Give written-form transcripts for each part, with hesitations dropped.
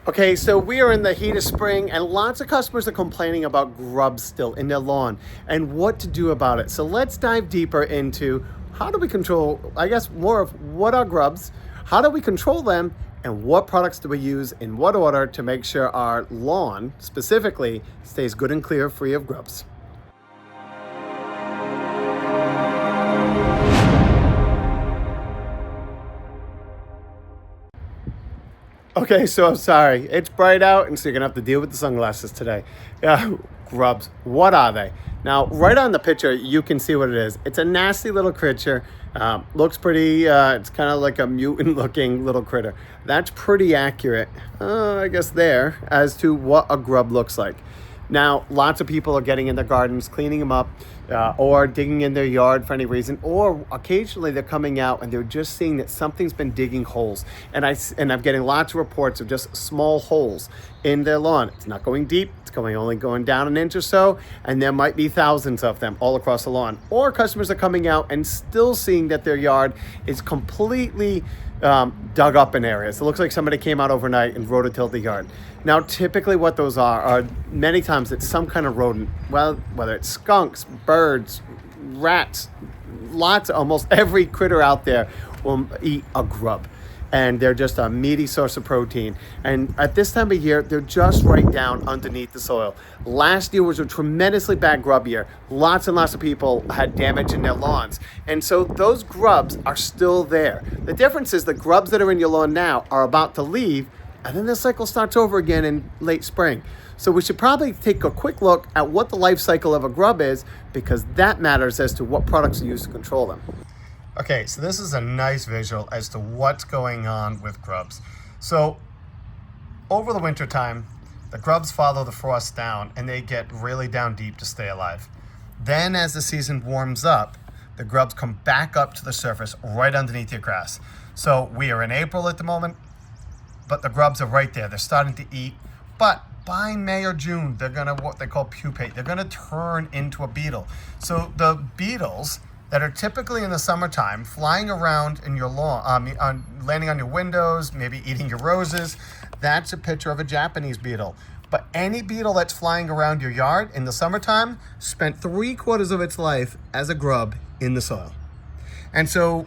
Okay, so we are in the heat of spring and lots of customers are complaining about grubs still in their lawn and what to do about it. So let's dive deeper into how do we control, I guess, more of what are grubs, how do we control them, and what products do we use in what order to make sure our lawn specifically stays good and clear, free of grubs. Okay, so I'm sorry. It's bright out, and so you're gonna have to deal with the sunglasses today. Yeah, grubs. What are they? Now, right on the picture, you can see what it is. It's a nasty little creature. Looks pretty. It's kind of like a mutant-looking little critter. That's pretty accurate, I guess, there as to what a grub looks like. Now, lots of people are getting in their gardens, cleaning them up, or digging in their yard for any reason, or occasionally they're coming out and they're just seeing that something's been digging holes. And I'm getting lots of reports of just small holes in their lawn. It's not going deep, it's only going down an inch or so, and there might be thousands of them all across the lawn. Or customers are coming out and still seeing that their yard is completely dug up in areas. It looks like somebody came out overnight and rototilled the yard. Now, typically what those are many times it's some kind of rodent, well, whether it's skunks, birds, rats, almost every critter out there will eat a grub. And they're just a meaty source of protein. And at this time of year, they're just right down underneath the soil. Last year was a tremendously bad grub year. Lots and lots of people had damage in their lawns. And so those grubs are still there. The difference is the grubs that are in your lawn now are about to leave, and then the cycle starts over again in late spring. So we should probably take a quick look at what the life cycle of a grub is, because that matters as to what products are used to control them. Okay, so this is a nice visual as to what's going on with grubs. So over the winter time, the grubs follow the frost down and they get really down deep to stay alive. Then as the season warms up, the grubs come back up to the surface right underneath your grass. So we are in April at the moment, but the grubs are right there. They're starting to eat, but by May or June, they're gonna what they call pupate. They're gonna turn into a beetle. So the beetles that are typically in the summertime flying around in your lawn, landing on your windows, maybe eating your roses, that's a picture of a Japanese beetle. But any beetle that's flying around your yard in the summertime spent 3/4 of its life as a grub in the soil. And so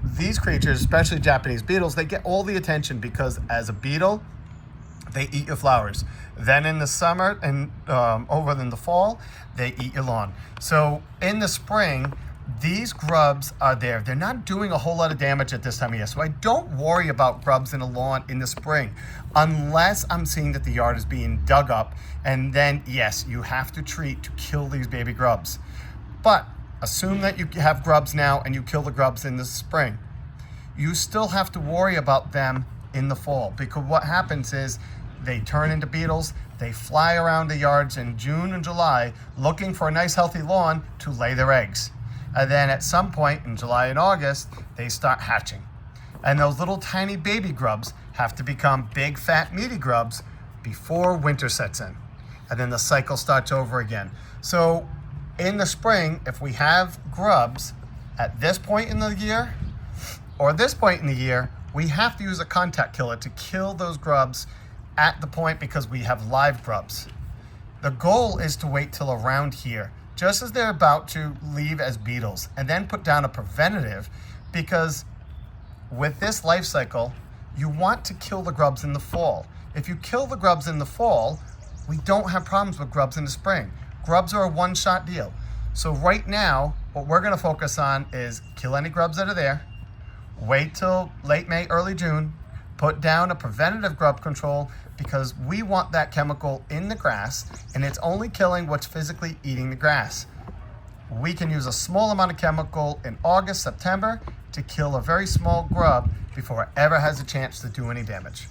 these creatures, especially Japanese beetles, they get all the attention because as a beetle, they eat your flowers. Then in the summer and over in the fall, they eat your lawn. So in the spring, these grubs are there. They're not doing a whole lot of damage at this time of year. So I don't worry about grubs in a lawn in the spring unless I'm seeing that the yard is being dug up. And then, yes, you have to treat to kill these baby grubs. But assume that you have grubs now and you kill the grubs in the spring. You still have to worry about them in the fall, because what happens is they turn into beetles. They fly around the yards in June and July looking for a nice healthy lawn to lay their eggs. And then at some point in July and August, they start hatching. And those little tiny baby grubs have to become big, fat, meaty grubs before winter sets in. And then the cycle starts over again. So in the spring, if we have grubs at this point in the year or this point in the year, we have to use a contact killer to kill those grubs at the point, because we have live grubs. The goal is to wait till around here, just as they're about to leave as beetles, and then put down a preventative, because with this life cycle, you want to kill the grubs in the fall. If you kill the grubs in the fall, we don't have problems with grubs in the spring. Grubs are a one-shot deal. So right now, what we're gonna focus on is kill any grubs that are there, wait till late May, early June, put down a preventative grub control, because we want that chemical in the grass and it's only killing what's physically eating the grass. We can use a small amount of chemical in August, September to kill a very small grub before it ever has a chance to do any damage.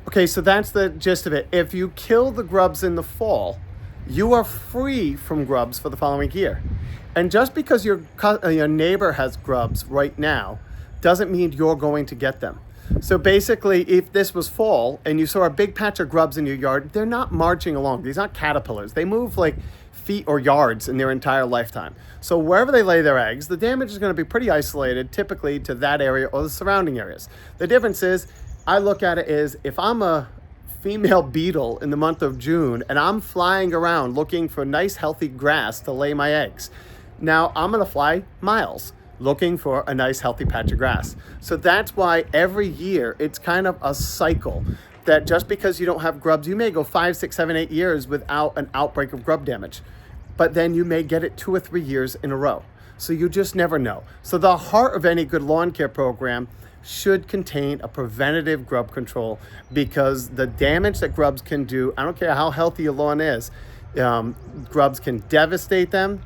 Okay, so that's the gist of it. If you kill the grubs in the fall, you are free from grubs for the following year. And just because your neighbor has grubs right now doesn't mean you're going to get them. So basically, if this was fall and you saw a big patch of grubs in your yard, they're not marching along. These aren't caterpillars. They move like feet or yards in their entire lifetime. So wherever they lay their eggs, the damage is going to be pretty isolated, typically to that area or the surrounding areas. The difference is I look at it as if I'm a female beetle in the month of June and I'm flying around looking for nice healthy grass to lay my eggs. Now I'm gonna fly miles looking for a nice healthy patch of grass. So that's why every year it's kind of a cycle that just because you don't have grubs, you may go 5, 6, 7, 8 years without an outbreak of grub damage, but then you may get it 2 or 3 years in a row. So you just never know. So the heart of any good lawn care program should contain a preventative grub control, because the damage that grubs can do, I don't care how healthy your lawn is, grubs can devastate them.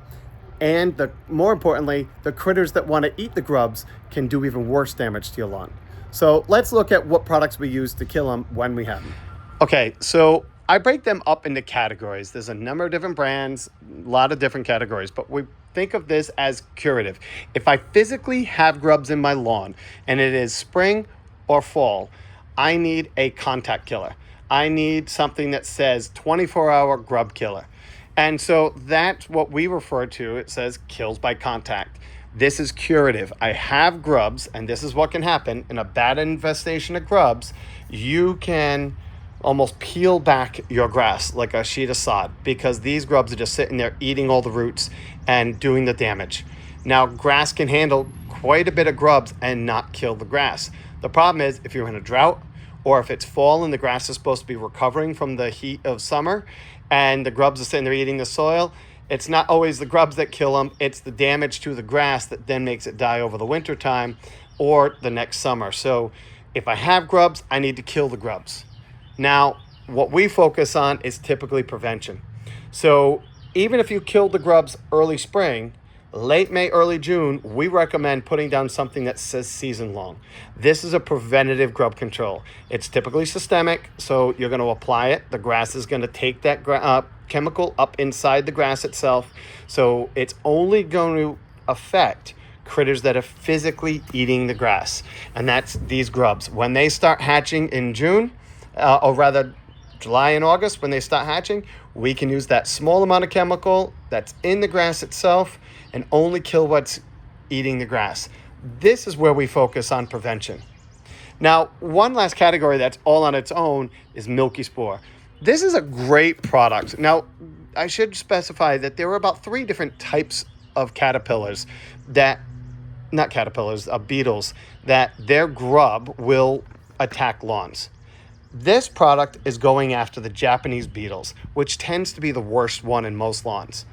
And more importantly, the critters that want to eat the grubs can do even worse damage to your lawn. So let's look at what products we use to kill them when we have them. Okay, so I break them up into categories. There's a number of different brands, a lot of different categories, but we think of this as curative. If I physically have grubs in my lawn and it is spring or fall, I need a contact killer. I need something that says 24-hour grub killer. And so that's what we refer to. It says kills by contact. This is curative. I have grubs, and this is what can happen in a bad infestation of grubs. You can almost peel back your grass like a sheet of sod, because these grubs are just sitting there eating all the roots and doing the damage. Now, grass can handle quite a bit of grubs and not kill the grass. The problem is if you're in a drought, or if it's fall and the grass is supposed to be recovering from the heat of summer and the grubs are sitting there eating the soil, it's not always the grubs that kill them, it's the damage to the grass that then makes it die over the winter time or the next summer. So if I have grubs, I need to kill the grubs. Now, what we focus on is typically prevention. So even if you killed the grubs early spring, late May, early June, we recommend putting down something that says season long. This is a preventative grub control. It's typically systemic, so you're going to apply it. The grass is going to take that chemical up inside the grass itself. So it's only going to affect critters that are physically eating the grass. And that's these grubs. When they start hatching in June, or rather July and August, when they start hatching, we can use that small amount of chemical that's in the grass itself and only kill what's eating the grass. This is where we focus on prevention. Now, one last category that's all on its own is milky spore. This is a great product. Now, I should specify that there are about 3 different types of caterpillars beetles, that their grub will attack lawns. This product is going after the Japanese beetles, which tends to be the worst one in most lawns.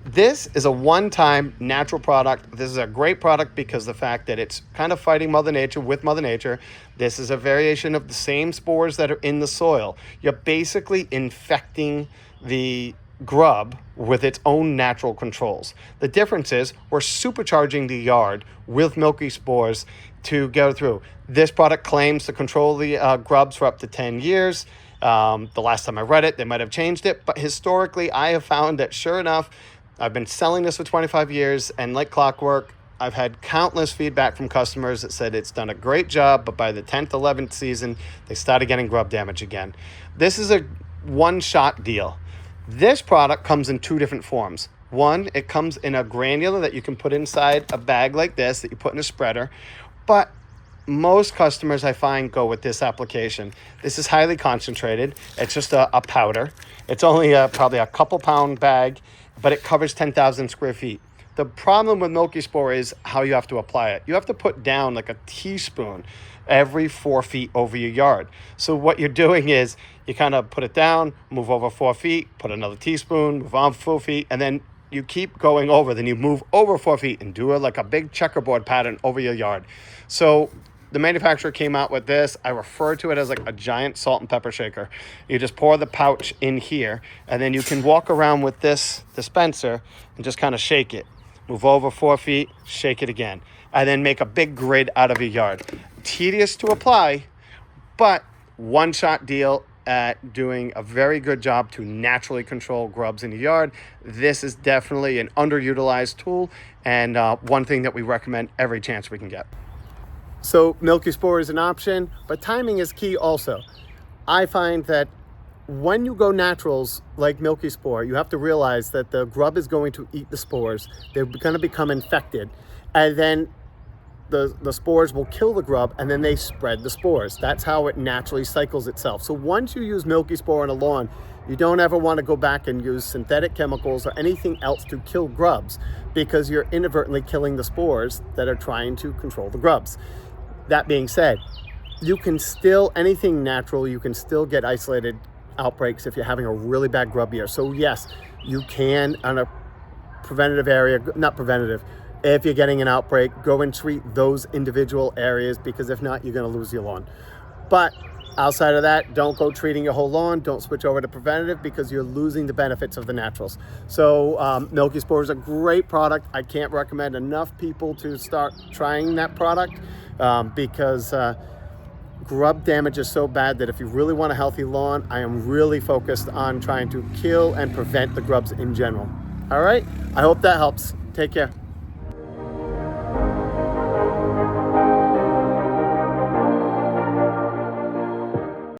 This is a one-time natural product. This is a great product because the fact that it's kind of fighting Mother Nature with Mother Nature. This is a variation of the same spores that are in the soil. You're basically infecting the grub with its own natural controls. The difference is we're supercharging the yard with milky spores to go through. This product claims to control the grubs for up to 10 years. The last time I read it, they might have changed it, but historically I have found that sure enough, I've been selling this for 25 years, and like clockwork, I've had countless feedback from customers that said it's done a great job, but by the 10th, 11th season, they started getting grub damage again. This is a one-shot deal. This product comes in 2 different forms. One, it comes in a granular that you can put inside a bag like this that you put in a spreader, but most customers I find go with this application. This is highly concentrated. It's just a powder. It's only probably a couple pound bag, but it covers 10,000 square feet. The problem with milky spore is how you have to apply it. You have to put down like a teaspoon every 4 feet over your yard. So what you're doing is you kind of put it down, move over 4 feet, put another teaspoon, move on 4 feet, and then you keep going over. Then you move over 4 feet and do it like a big checkerboard pattern over your yard. So the manufacturer came out with this. I refer to it as like a giant salt and pepper shaker. You just pour the pouch in here, and then you can walk around with this dispenser and just kind of shake it. Move over 4 feet, shake it again, and then make a big grid out of your yard. Tedious to apply, but one-shot deal at doing a very good job to naturally control grubs in the yard. This is definitely an underutilized tool, and one thing that we recommend every chance we can get. So milky spore is an option, but timing is key also. I find that when you go naturals like milky spore, you have to realize that the grub is going to eat the spores. They're going to become infected. And then the spores will kill the grub, and then they spread the spores. That's how it naturally cycles itself. So once you use milky spore on a lawn, you don't ever want to go back and use synthetic chemicals or anything else to kill grubs, because you're inadvertently killing the spores that are trying to control the grubs. That being said, you can still, anything natural, you can still get isolated outbreaks if you're having a really bad grub year. So yes, you can, on a preventative area, not preventative, if you're getting an outbreak, go and treat those individual areas, because if not, you're going to lose your lawn. But outside of that, don't go treating your whole lawn. Don't switch over to preventative, because you're losing the benefits of the naturals. So milky spore is a great product. I can't recommend enough people to start trying that product, because grub damage is so bad that if you really want a healthy lawn, I am really focused on trying to kill and prevent the grubs in general. All right, I hope that helps. Take care.